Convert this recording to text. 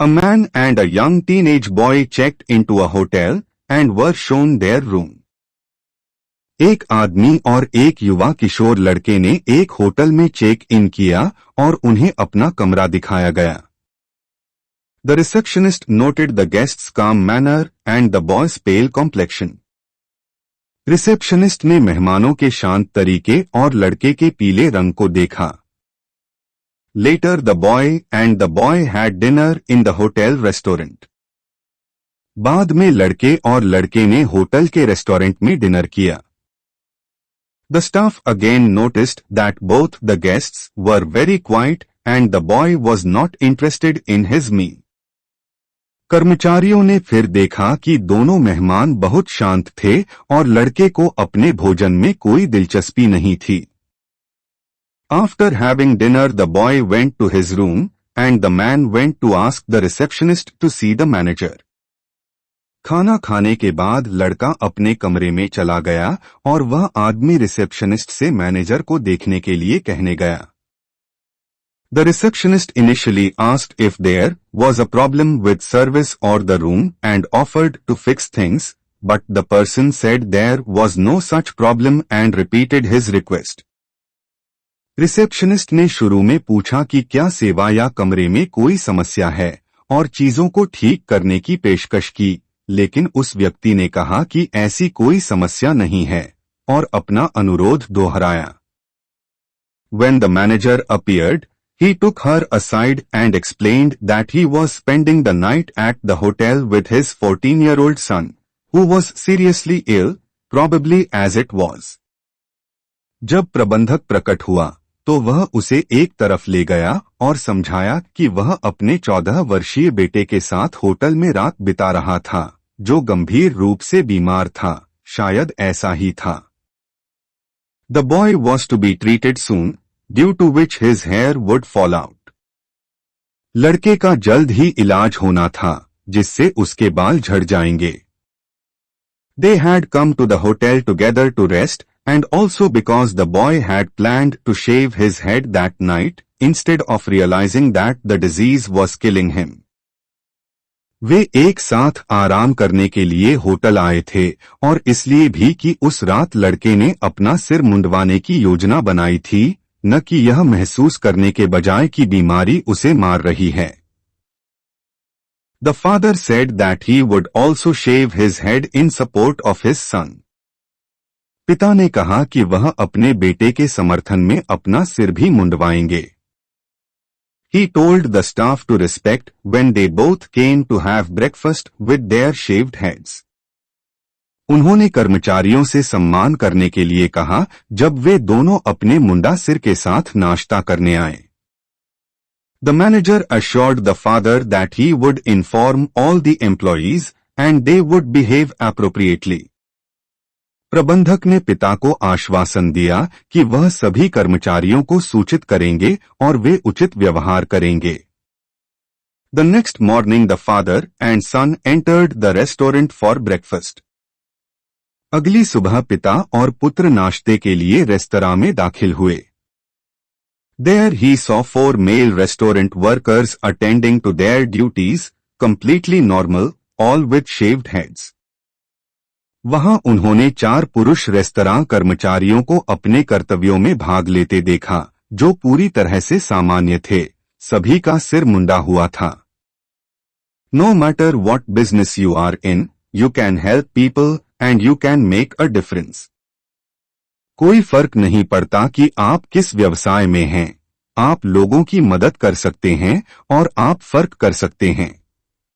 A man and a young teenage boy checked into a hotel and were shown their room. एक आदमी और एक युवा किशोर लड़के ने एक होटल में चेक इन किया और उन्हें अपना कमरा दिखाया गया. The receptionist noted the guest's calm manner and the boy's pale complexion. Receptionist ने मेहमानों के शांत तरीके और लड़के के पीले रंग को देखा. Later the boy and the boy had dinner in the hotel restaurant. बाद में लड़के और लड़के ने होटल के रेस्टोरेंट में डिनर किया. The staff again noticed that both the guests were very quiet and the boy was not interested in his meal. कर्मचारियों ने फिर देखा कि दोनों मेहमान बहुत शांत थे और लड़के को अपने भोजन में कोई दिलचस्पी नहीं थी. After having dinner, the boy went to his room and the man went to ask the receptionist to see the manager. खाना खाने के बाद लड़का अपने कमरे में चला गया और वह आदमी रिसेप्शनिस्ट से मैनेजर को देखने के लिए कहने गया. The receptionist initially asked if there was a problem with service or the room and offered to fix things, but the person said there was no such problem and repeated his request. Receptionist ने शुरू में पूछा कि क्या सेवा या कमरे में कोई समस्या है और चीजों को ठीक करने की पेशकश की, लेकिन उस व्यक्ति ने कहा कि ऐसी कोई समस्या नहीं है और अपना अनुरोध दोहराया. When the manager appeared, he took her aside and explained that he was spending the night at the hotel with his 14-year-old son, who was seriously ill, probably as it was. जब प्रबंधक प्रकट हुआ तो वह उसे एक तरफ ले गया और समझाया कि वह अपने 14 वर्षीय बेटे के साथ होटल में रात बिता रहा था, जो गंभीर रूप से बीमार था, शायद ऐसा ही था. The boy was to be treated soon, due to which his hair would fall out. लड़के का जल्द ही इलाज होना था, जिससे उसके बाल झड़ जाएंगे. They had come to the hotel together to rest, and also because the boy had planned to shave his head that night, instead of realizing that the disease was killing him. वे एक साथ आराम करने के लिए hotel आए थे और इसलिए भी कि उस रात लड़के ने अपना सिर मुंडवाने की योजना बनाई थी, न कि यह महसूस करने के बजाय कि बीमारी उसे मार रही है. The father said that he would also shave his head in support of his son. पिता ने कहा कि वह अपने बेटे के समर्थन में अपना सिर भी मुंडवाएंगे. He told the staff to respect when they both came to have breakfast with their shaved heads. उन्होंने कर्मचारियों से सम्मान करने के लिए कहा जब वे दोनों अपने मुंडा सिर के साथ नाश्ता करने आए. The manager assured the father that he would inform all the employees and they would behave appropriately. प्रबंधक ने पिता को आश्वासन दिया कि वह सभी कर्मचारियों को सूचित करेंगे और वे उचित व्यवहार करेंगे. The next morning the father and son entered the restaurant for breakfast. अगली सुबह पिता और पुत्र नाश्ते के लिए रेस्तरां में दाखिल हुए. There he saw 4 male restaurant workers attending to their duties, completely normal, all with shaved heads. वहां उन्होंने 4 पुरुष रेस्तरां कर्मचारियों को अपने कर्तव्यों में भाग लेते देखा, जो पूरी तरह से सामान्य थे, सभी का सिर मुंडा हुआ था. No matter what business you are in, you can help people and you can make a difference. कोई फर्क नहीं पड़ता कि आप किस व्यवसाय में हैं, आप लोगों की मदद कर सकते हैं और आप फर्क कर सकते हैं.